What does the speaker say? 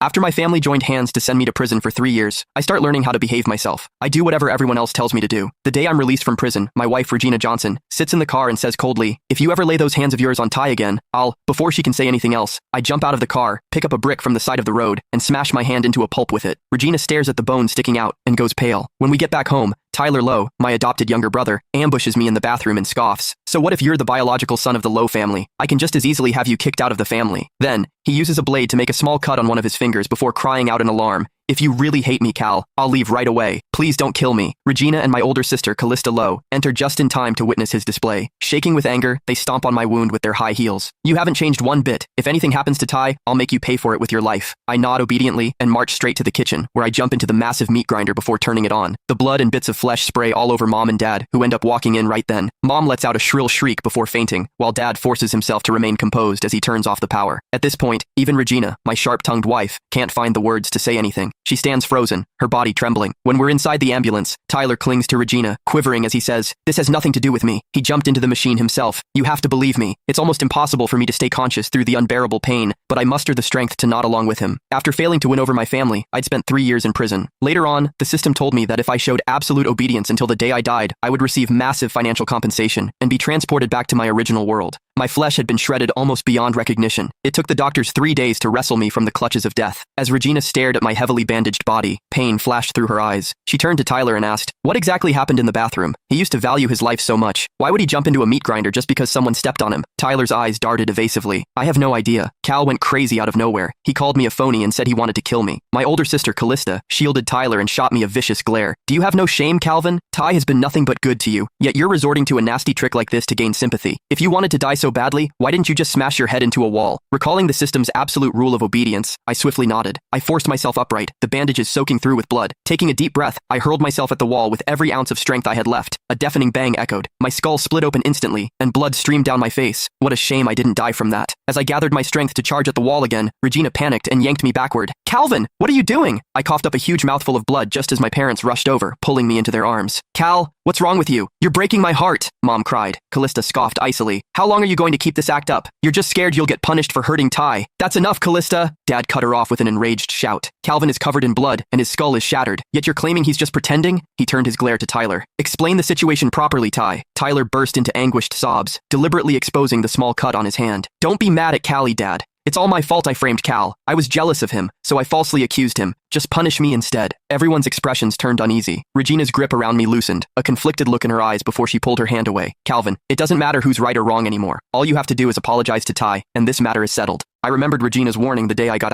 After my family joined hands to send me to prison for 3 years, I start learning how to behave myself. I do whatever everyone else tells me to do. The day I'm released from prison, my wife, Regina Johnson, sits in the car and says coldly, "If you ever lay those hands of yours on Ty again, I'll..." Before she can say anything else, I jump out of the car, pick up a brick from the side of the road, and smash my hand into a pulp with it. Regina stares at the bone sticking out and goes pale. When we get back home, Tyler Lowe, my adopted younger brother, ambushes me in the bathroom and scoffs. "So what if you're the biological son of the Lowe family? I can just as easily have you kicked out of the family." Then, he uses a blade to make a small cut on one of his fingers before crying out in alarm, "If you really hate me, Cal, I'll leave right away. Please don't kill me." Regina and my older sister, Callista Lowe, enter just in time to witness his display. Shaking with anger, they stomp on my wound with their high heels. "You haven't changed one bit. If anything happens to Ty, I'll make you pay for it with your life." I nod obediently and march straight to the kitchen, where I jump into the massive meat grinder before turning it on. The blood and bits of flesh spray all over Mom and Dad, who end up walking in right then. Mom lets out a shrill shriek before fainting, while Dad forces himself to remain composed as he turns off the power. At this point, even Regina, my sharp-tongued wife, can't find the words to say anything. She stands frozen, her body trembling. When we're inside the ambulance, Tyler clings to Regina, quivering as he says, "This has nothing to do with me. He jumped into the machine himself. You have to believe me. It's almost impossible for me to stay conscious through the unbearable pain, but I muster the strength to nod along with him." After failing to win over my family, I'd spent 3 years in prison. Later on, the system told me that if I showed absolute obedience until the day I died, I would receive massive financial compensation and be transported back to my original world. My flesh had been shredded almost beyond recognition. It took the doctors 3 days to wrestle me from the clutches of death. As Regina stared at my heavily bandaged body, pain flashed through her eyes. She turned to Tyler and asked, "What exactly happened in the bathroom? He used to value his life so much. Why would he jump into a meat grinder just because someone stepped on him?" Tyler's eyes darted evasively. "I have no idea. Cal went crazy out of nowhere. He called me a phony and said he wanted to kill me." My older sister, Callista, shielded Tyler and shot me a vicious glare. "Do you have no shame, Calvin? Ty has been nothing but good to you, yet you're resorting to a nasty trick like this to gain sympathy. If you wanted to die so badly, why didn't you just smash your head into a wall?" Recalling the system's absolute rule of obedience, I swiftly nodded. I forced myself upright, the bandages soaking through with blood. Taking a deep breath, I hurled myself at the wall with every ounce of strength I had left. A deafening bang echoed. My skull split open instantly, and blood streamed down my face. What a shame I didn't die from that. As I gathered my strength to charge at the wall again, Regina panicked and yanked me backward. "Calvin, what are you doing?" I coughed up a huge mouthful of blood just as my parents rushed over, pulling me into their arms. "Cal, what's wrong with you? You're breaking my heart," Mom cried. Callista scoffed icily. "How long are you going to keep this act up? You're just scared you'll get punished for hurting Ty." "That's enough, Callista!" Dad cut her off with an enraged shout. "Calvin is covered in blood, and his skull is shattered. Yet you're claiming he's just pretending?" He turned his glare to Tyler. "Explain the situation properly, Ty." Tyler burst into anguished sobs, deliberately exposing the small cut on his hand. "Don't be mad at Callie, Dad. It's all my fault I framed Cal. I was jealous of him, so I falsely accused him. Just punish me instead." Everyone's expressions turned uneasy. Regina's grip around me loosened, a conflicted look in her eyes before she pulled her hand away. "Calvin, it doesn't matter who's right or wrong anymore. All you have to do is apologize to Ty, and this matter is settled." I remembered Regina's warning the day I got